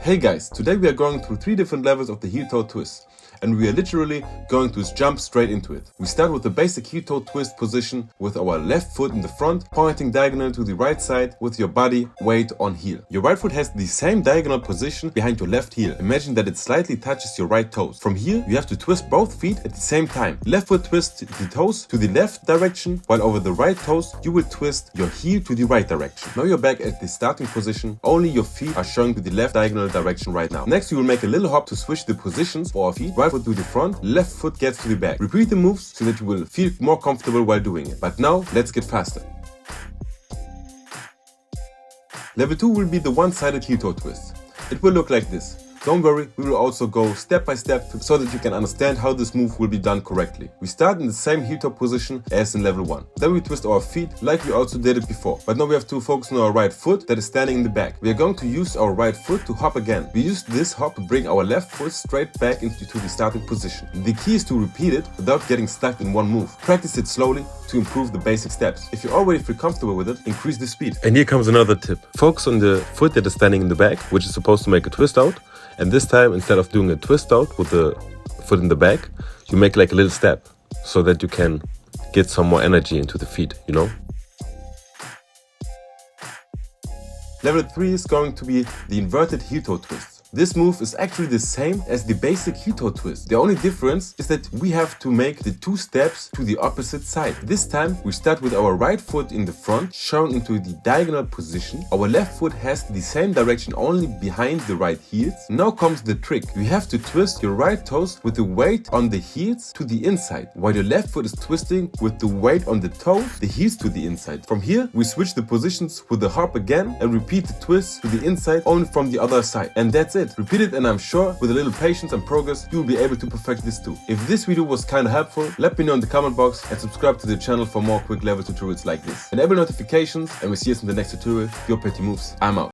Hey guys, today we are going through 3 different levels of the heel-toe twist, and we are literally going to jump straight into it. We start with the basic heel-toe twist position with our left foot in the front, pointing diagonal to the right side with your body weight on heel. Your right foot has the same diagonal position behind your left heel. Imagine that it slightly touches your right toes. From here, you have to twist both feet at the same time. Left foot twists the toes to the left direction, while over the right toes, you will twist your heel to the right direction. Now you're back at the starting position. Only your feet are showing to the left diagonal direction right now. Next, you will make a little hop to switch the positions for our feet. Right foot to the front, left foot gets to the back. Repeat the moves so that you will feel more comfortable while doing it. But now, let's get faster. Level 2 will be the one-sided heel-toe twist. It will look like this. Don't worry, we will also go step by step so that you can understand how this move will be done correctly. We start in the same heel-toe position as in level 1. Then we twist our feet like we also did it before. But now we have to focus on our right foot that is standing in the back. We are going to use our right foot to hop again. We use this hop to bring our left foot straight back into the starting position. The key is to repeat it without getting stuck in one move. Practice it slowly to improve the basic steps. If you already feel comfortable with it, increase the speed. And here comes another tip. Focus on the foot that is standing in the back, which is supposed to make a twist out. And this time, instead of doing a twist out with the foot in the back, you make like a little step so that you can get some more energy into the feet, you know? Level 3 is going to be the inverted heel-toe twist. This move is actually the same as the basic heel-toe twist. The only difference is that we have to make the 2 steps to the opposite side. This time we start with our right foot in the front, shown into the diagonal position. Our left foot has the same direction, only behind the right heels. Now comes the trick. You have to twist your right toes with the weight on the heels to the inside, while your left foot is twisting with the weight on the toes, the heels to the inside. From here, we switch the positions with the hop again and repeat the twist to the inside only from the other side. And that's it. Repeat it, and I'm sure with a little patience and progress you will be able to perfect this too. If this video was kinda helpful, let me know in the comment box and subscribe to the channel for more quick level tutorials like this. Enable notifications and we'll see us in the next tutorial. Your petty moves. I'm out.